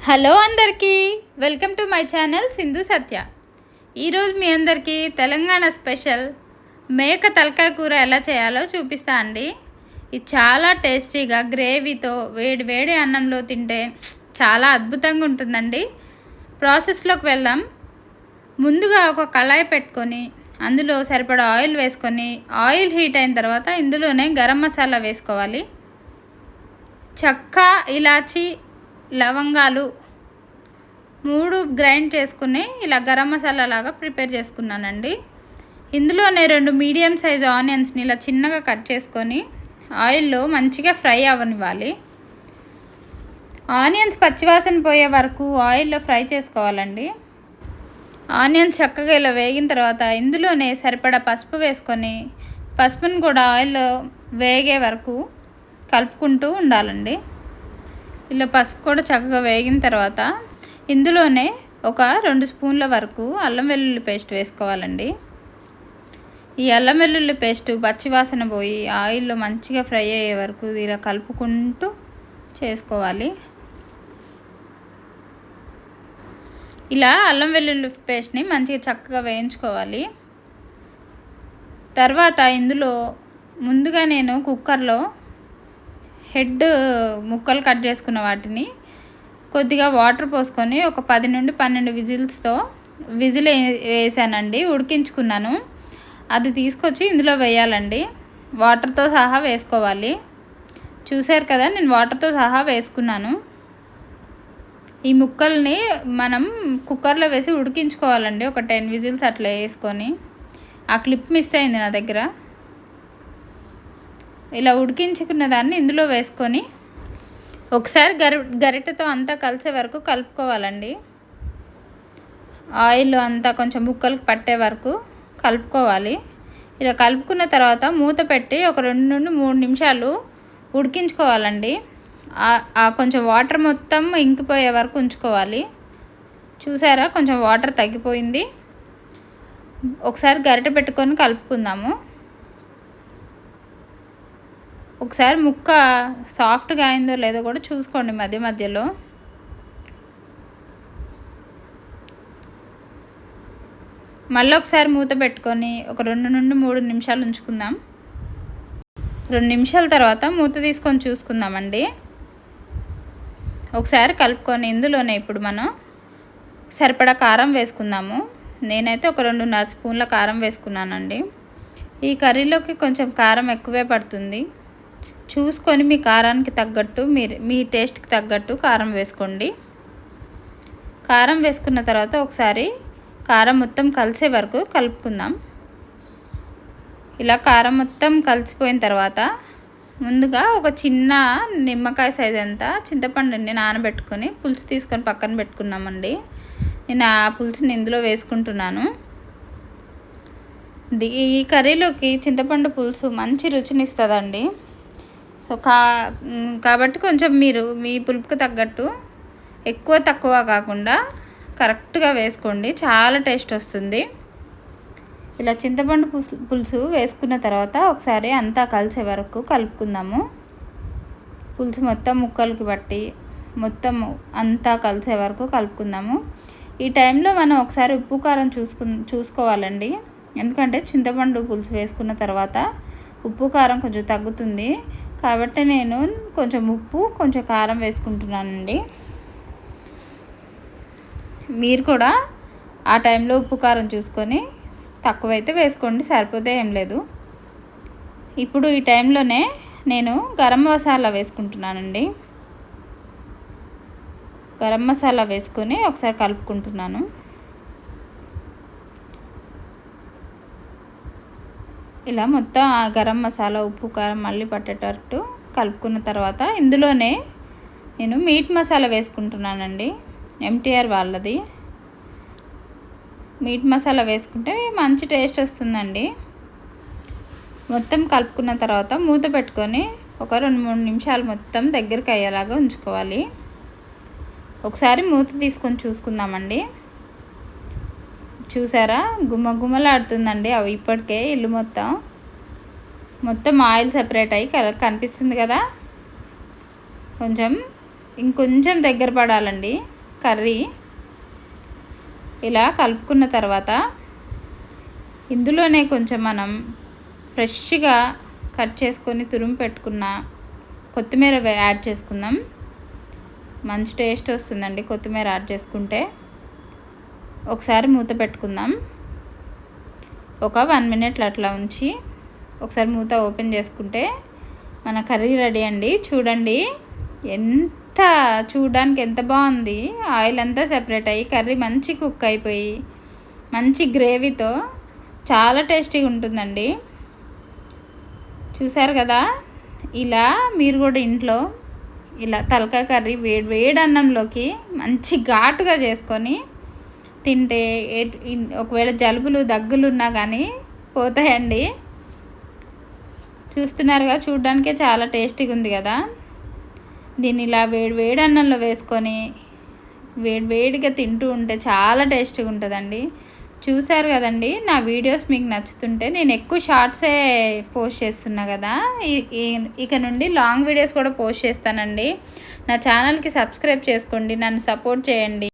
Hello అందరికీ welcome to my channel Sindhu Satya. ఈరోజు మీ అందరికీ తెలంగాణ స్పెషల్ మేక తలకాయ కూర ఎలా చేయాలో చూపిస్తా అండి. ఇది చాలా టేస్టీగా గ్రేవీతో వేడి వేడి అన్నంలో తింటే చాలా అద్భుతంగా ఉంటుందండి. ప్రాసెస్లోకి వెళ్దాం. ముందుగా ఒక కళాయి పెట్టుకొని అందులో సరిపడా ఆయిల్ వేసుకొని ఆయిల్ హీట్ అయిన తర్వాత ఇందులోనే గరం మసాలా వేసుకోవాలి. చెక్క, ఇలాచి, లవంగాలు 3 గ్రైండ్ చేసుకుని ఇలా గరం మసాలా లాగా ప్రిపేర్ చేసుకున్నానండి. ఇందులోనే 2 మీడియం సైజ్ ఆనియన్స్ని ఇలా చిన్నగా కట్ చేసుకొని ఆయిల్లో మంచిగా ఫ్రై అవ్వనివ్వాలి. ఆనియన్స్ పచ్చివాసన పోయే వరకు ఆయిల్లో ఫ్రై చేసుకోవాలండి. ఆనియన్స్ చక్కగా ఇలా వేగిన తర్వాత ఇందులోనే సరిపడా పసుపు వేసుకొని పసుపుని కూడా ఆయిల్లో వేగే వరకు కలుపుకుంటూ ఉండాలండి. ఇలా పసుపు కూడా చక్కగా వేగిన తర్వాత ఇందులోనే ఒక 2 స్పూన్ల వరకు అల్లం వెల్లుల్లి పేస్ట్ వేసుకోవాలండి. ఈ అల్లం వెల్లుల్లి పేస్ట్ పచ్చివాసన పోయి ఆయిల్లో మంచిగా ఫ్రై అయ్యే వరకు ఇలా కలుపుకుంటూ చేసుకోవాలి. ఇలా అల్లం వెల్లుల్లి పేస్ట్ని మంచిగా చక్కగా వేయించుకోవాలి. తర్వాత ఇందులో ముందుగా నేను కుక్కర్లో హెడ్ ముక్కలు కట్ చేసుకున్న వాటిని కొద్దిగా వాటర్ పోసుకొని ఒక 10 నుండి 12 విజిల్స్తో వేసానండి, ఉడికించుకున్నాను. అది తీసుకొచ్చి ఇందులో వేయాలండి. వాటర్తో సహా వేసుకోవాలి. చూసారు కదా, నేను వాటర్తో సహా వేసుకున్నాను. ఈ ముక్కల్ని మనం కుక్కర్లో వేసి ఉడికించుకోవాలండి. ఒక 10 విజిల్స్ అట్లా వేసుకొని. ఆ క్లిప్ మిస్ అయింది నా దగ్గర. ఇలా ఉడికించుకున్న దాన్ని ఇందులో వేసుకొని ఒకసారి గరిటెతో అంతా కలిసే వరకు కలుపుకోవాలండి. ఆయిల్ అంతా కొంచెం ముక్కలకు పట్టే వరకు కలుపుకోవాలి. ఇలా కలుపుకున్న తర్వాత మూత పెట్టి ఒక 2 నుండి 3 నిమిషాలు ఉడికించుకోవాలండి. కొంచెం వాటర్ మొత్తం ఇంకిపోయే వరకు ఉంచుకోవాలి. చూసారా, కొంచెం వాటర్ తగ్గిపోయింది. ఒకసారి గరిటె పెట్టుకొని కలుపుకుందాము. ఒకసారి ముక్క సాఫ్ట్గా అయిందో లేదో కూడా చూసుకోండి మధ్య మధ్యలో. మళ్ళీ ఒకసారి మూత పెట్టుకొని ఒక 2 నుండి 3 నిమిషాలు ఉంచుకుందాం. 2 నిమిషాల తర్వాత మూత తీసుకొని చూసుకుందామండి. ఒకసారి కలుపుకొని ఇందులోనే ఇప్పుడు మనం సరిపడా కారం వేసుకుందాము. నేనైతే ఒక 2.5 స్పూన్ల కారం వేసుకున్నానండి. ఈ కర్రీలోకి కొంచెం కారం ఎక్కువే పడుతుంది. చూసుకొని మీ కారానికి తగ్గట్టు మీ టేస్ట్కి తగ్గట్టు కారం వేసుకోండి. కారం వేసుకున్న తర్వాత ఒకసారి కారం మొత్తం కలిసే వరకు కలుపుకుందాం. ఇలా కారం మొత్తం కలిసిపోయిన తర్వాత ముందుగా ఒక చిన్న నిమ్మకాయ సైజ్ అంతా చింతపండుని నానబెట్టుకొని పులుసు తీసుకొని పక్కన పెట్టుకున్నామండి. నేను ఆ పులుసుని ఇందులో వేసుకుంటున్నాను. ఈ కర్రీలోకి చింతపండు పులుసు మంచి రుచిని ఇస్తుందండి. సో కాబట్టి కొంచెం మీరు మీ పులుపుకి తగ్గట్టు ఎక్కువ తక్కువ కాకుండా కరెక్ట్గా వేసుకోండి, చాలా టేస్ట్ వస్తుంది. ఇలా చింతపండు పులుసు వేసుకున్న తర్వాత ఒకసారి అంతా కలిసే వరకు కలుపుకుందాము. పులుసు మొత్తం ముక్కలకి బట్టి మొత్తం అంతా కలిసే వరకు కలుపుకుందాము. ఈ టైంలో మనం ఒకసారి ఉప్పు కారం చూసుకోవాలండి. ఎందుకంటే చింతపండు పులుసు వేసుకున్న తర్వాత ఉప్పు కారం కొంచెం తగ్గుతుంది. కాబట్టి నేను కొంచెం ఉప్పు కొంచెం కారం వేసుకుంటున్నానండి. మీరు కూడా ఆ టైంలో ఉప్పు కారం చూసుకొని తక్కువైతే వేసుకోండి, సరిపోతే ఏం లేదు. ఇప్పుడు ఈ టైంలోనే నేను గరం మసాలా వేసుకుంటున్నానండి. గరం మసాలా వేసుకొని ఒకసారి కలుపుకుంటున్నాను. ఇలా మొత్తం ఆ గరం మసాలా ఉప్పు కారం మళ్ళీ పట్టేటట్టు కలుపుకున్న తర్వాత ఇందులోనే నేను మీట్ మసాలా వేసుకుంటున్నానండి. ఎంటీఆర్ వాళ్ళది మీట్ మసాలా వేసుకుంటే మంచి టేస్ట్ వస్తుందండి. మొత్తం కలుపుకున్న తర్వాత మూత పెట్టుకొని ఒక 2-3 నిమిషాలు మొత్తం దగ్గరికి అయ్యేలాగా ఉంచుకోవాలి. ఒకసారి మూత తీసుకొని చూసుకుందామండి. చూసారా, గుమ్మగుమ్మలాడుతుందండి. అవి ఇప్పటికే ఇల్లు మొత్తం ఆయిల్ సెపరేట్ అయ్యి కనిపిస్తుంది కదా. ఇంకొంచెం దగ్గర పడాలండి. కర్రీ. ఇలా కలుపుకున్న తర్వాత ఇందులోనే కొంచెం మనం ఫ్రెష్గా కట్ చేసుకొని తురుము పెట్టుకున్న కొత్తిమీర యాడ్ చేసుకుందాం. మంచి టేస్ట్ వస్తుందండి కొత్తిమీర యాడ్ చేసుకుంటే. ఒకసారి మూత పెట్టుకుందాం. ఒక 1 మినిట్ అట్లా ఉంచి ఒకసారి మూత ఓపెన్ చేసుకుంటే మన కర్రీ రెడీ అండి. చూడండి చూడడానికి ఎంత బాగుంది. ఆయిల్ అంతా సెపరేట్ అయ్యి కర్రీ మంచి కుక్ అయిపోయి మంచి గ్రేవీతో చాలా టేస్టీగా ఉంటుందండి. చూసారు కదా, ఇలా మీరు కూడా ఇంట్లో ఇలా తలకాయ కర్రీ వేడి అన్నంలోకి మంచి ఘాటుగా చేసుకొని తింటే ఒకవేళ జలుబులు దగ్గులు ఉన్నా కానీ పోతాయండి. చూస్తున్నారుగా, చూడడానికే చాలా టేస్టీగా ఉంది కదా. దీన్ని ఇలా వేడి అన్నంలో వేసుకొని వేడిగా తింటూ ఉంటే చాలా టేస్టీగా ఉంటుందండి. చూసారు కదండి, నా వీడియోస్ మీకు నచ్చుతుంటే నేను ఎక్కువ షార్ట్సే పోస్ట్ చేస్తున్నా కదా, ఇక నుండి లాంగ్ వీడియోస్ కూడా పోస్ట్ చేస్తానండి. నా ఛానల్కి సబ్స్క్రైబ్ చేసుకోండి, నన్ను సపోర్ట్ చేయండి.